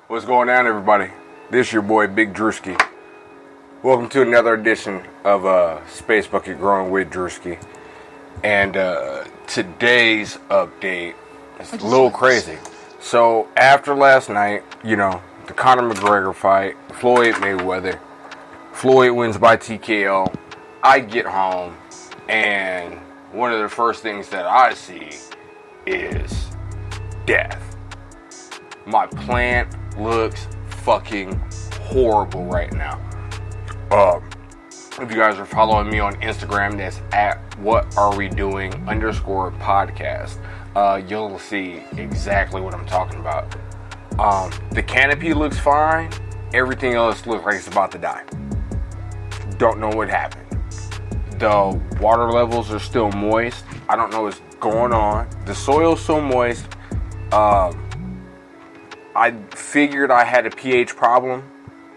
What's going on, everybody? This your boy Big Drewski. Welcome to another edition of Space Bucket Growing with Drewski. And today's update is a little crazy. So after last night, the Conor McGregor fight, Floyd Mayweather. Floyd wins by TKO. I get home, and one of the first things that I see is death. My plant looks fucking horrible right now. If you guys are following me on Instagram, that's at whatarewedoing_podcast. You'll see exactly what I'm talking about. The canopy looks fine. Everything else looks like it's about to die. Don't know what happened. The water levels are still moist. I don't know what's going on. The soil's so moist. I figured I had a pH problem,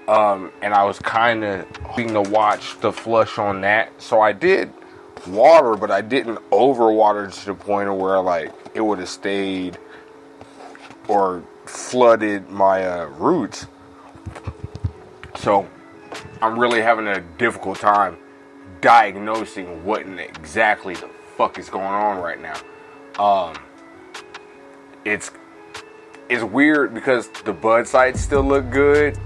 and I was kind of hoping to watch the flush on that. So I did water, but I didn't overwater to the point of where it would have stayed or flooded my roots. So I'm really having a difficult time diagnosing what exactly the fuck is going on right now. It's weird because the bud sites still look good.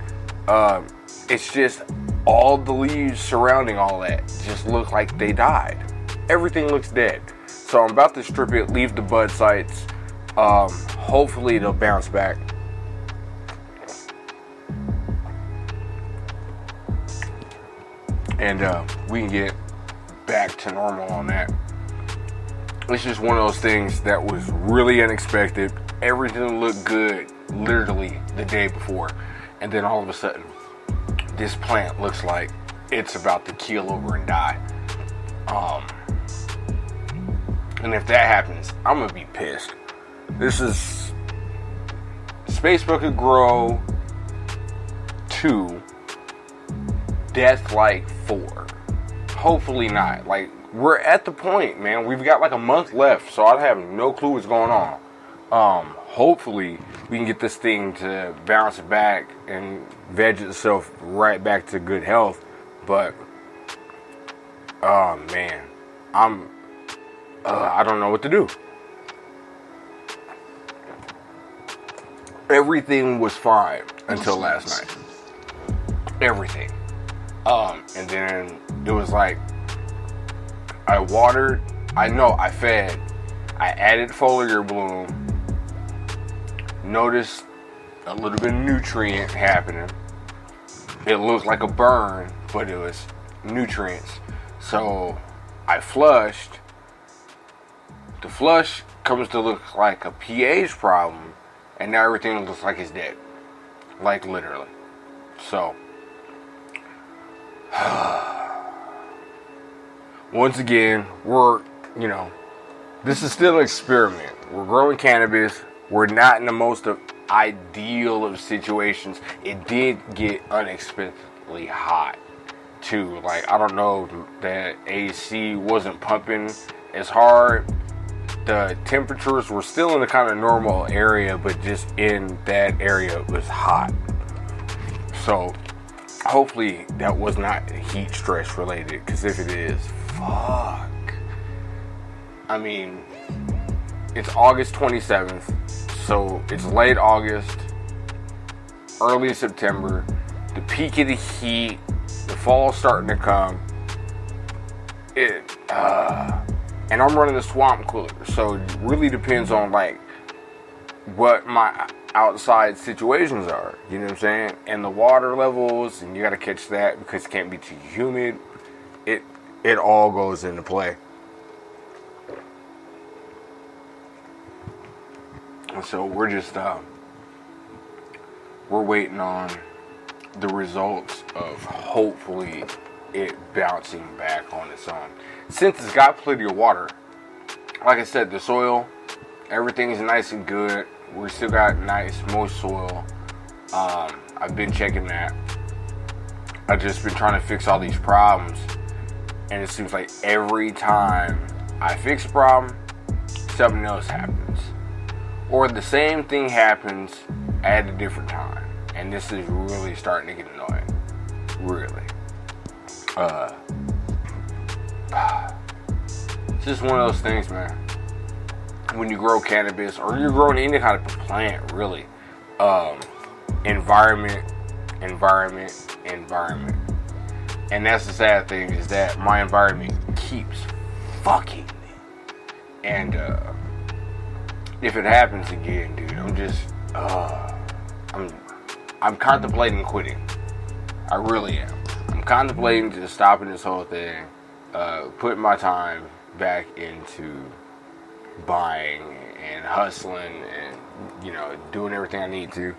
It's just all the leaves surrounding all that just look like they died. Everything looks dead. So I'm about to strip it, leave the bud sites. Hopefully they'll bounce back. And we can get back to normal on that. It's just one of those things that was really unexpected. Everything looked good literally the day before, and then all of a sudden this plant looks like it's about to keel over and die. And if that happens, I'm gonna be pissed. This is Space Bucket Grow 2, Death Like 4. Hopefully not. We're at the point, man. We've got a month left, so I have no clue what's going on. Hopefully we can get this thing to bounce back and veg itself right back to good health. But, man, I don't know what to do. Everything was fine until last night. Everything. And then it was I watered, I fed, I added foliar bloom, noticed a little bit of nutrient happening. It looked like a burn, but it was nutrients. So I flushed. The flush comes to look like a pH problem, and now everything looks like it's dead. Literally. So once again, this is still an experiment. We're growing cannabis. We're not in the most ideal of situations. It did get unexpectedly hot, too. I don't know, that AC wasn't pumping as hard. The temperatures were still in the kind of normal area, but just in that area it was hot. So hopefully that was not heat stress related, because if it is, fuck. I mean, it's August 27th, so it's late August, early September, the peak of the heat, the fall's starting to come. And I'm running a swamp cooler, so it really depends on what my outside situations are, you know what I'm saying? And the water levels, and you gotta catch that because it can't be too humid. It all goes into play. And so we're just we're waiting on the results of hopefully it bouncing back on its own. Since it's got plenty of water, like I said, the soil, everything's nice and good. We still got nice moist soil. I've been checking that. I've just been trying to fix all these problems, and it seems like every time I fix a problem, something else happens, or the same thing happens at a different time. And this is really starting to get annoying. Really. It's just one of those things, man. When you grow cannabis, or you're growing any kind of plant, really, environment. And that's the sad thing, is that my environment keeps fucking me. And if it happens again, dude, I'm contemplating quitting. I really am. I'm contemplating just stopping this whole thing, putting my time back into buying and hustling and, doing everything I need to.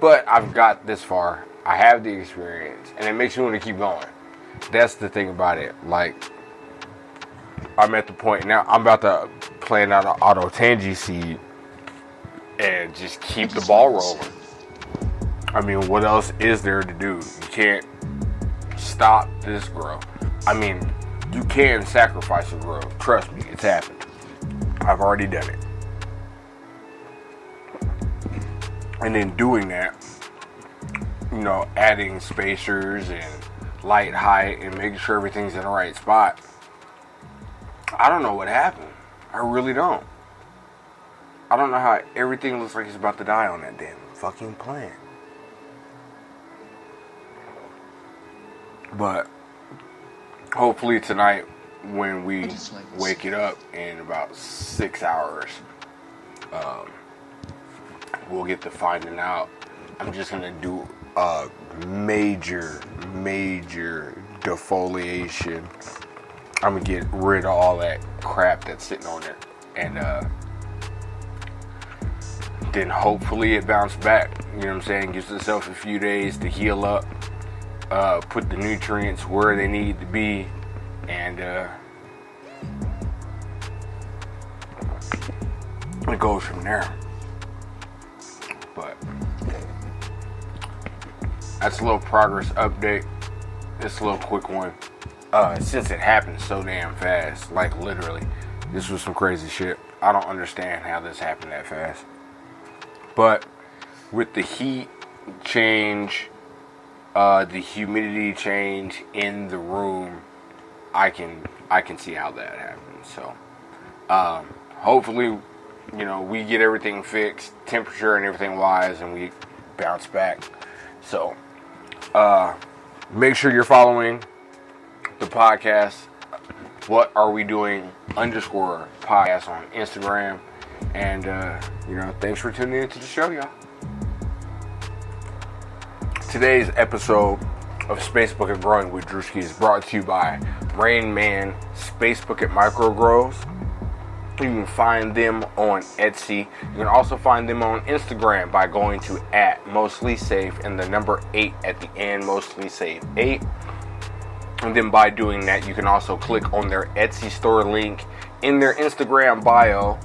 But I've got this far. I have the experience, and it makes me want to keep going. That's the thing about it. Like, I'm at the point now, I'm about to plant out an auto tangy seed and just keep the ball rolling. I mean, what else is there to do? You can't stop this growth. I mean, you can sacrifice the growth. Trust me, it's happened. I've already done it. And in doing that, adding spacers and light height and making sure everything's in the right spot, I don't know what happened. I really don't. I don't know how everything looks like it's about to die on that damn fucking plant. But hopefully tonight, when we wake it up in about 6 hours, we'll get to finding out. I'm just gonna do a major defoliation. I'm gonna get rid of all that crap that's sitting on it, and then hopefully it bounces back. You know what I'm saying? Gives itself a few days to heal up, put the nutrients where they need to be, and it goes from there. But that's a little progress update. It's a little quick one. Since it happened so damn fast, like literally, this was some crazy shit. I don't understand how this happened that fast. But with the heat change, the humidity change in the room, I can see how that happened. So hopefully, we get everything fixed, temperature and everything wise, and we bounce back. So make sure you're following the podcast, What Are We Doing _podcast on Instagram. And thanks for tuning into the show, y'all. Today's episode of Space Bucket Growing with Drewski is brought to you by Rain Man Space Bucket Micro Grows. You can find them on Etsy. You can also find them on Instagram by going to @mostlysafe and the number 8 at the end, mostlysafe8. And then by doing that, you can also click on their Etsy store link in their Instagram bio,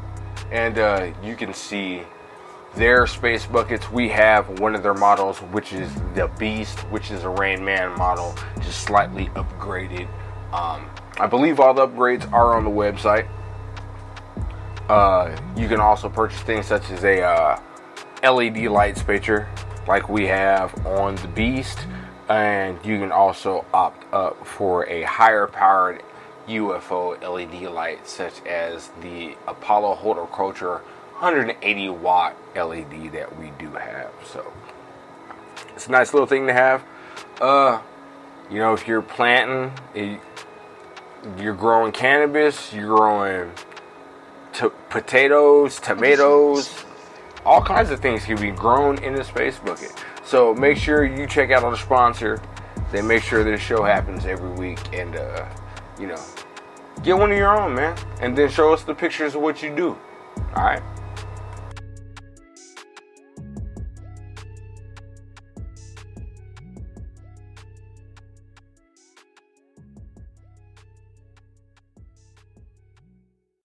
and you can see their space buckets. We have one of their models, which is the Beast, which is a Rain Man model, just slightly upgraded. I believe all the upgrades are on the website. You can also purchase things such as a LED light spacer like we have on the Beast, and you can also opt up for a higher powered UFO LED light such as the Apollo Horticulture 180 watt LED that we do have. So it's a nice little thing to have. If you're planting, you're growing cannabis, you're growing potatoes, tomatoes, all kinds of things can be grown in the space bucket. So make sure you check out our sponsor. They make sure this show happens every week, and get one of your own, man, and then show us the pictures of what you do. All right.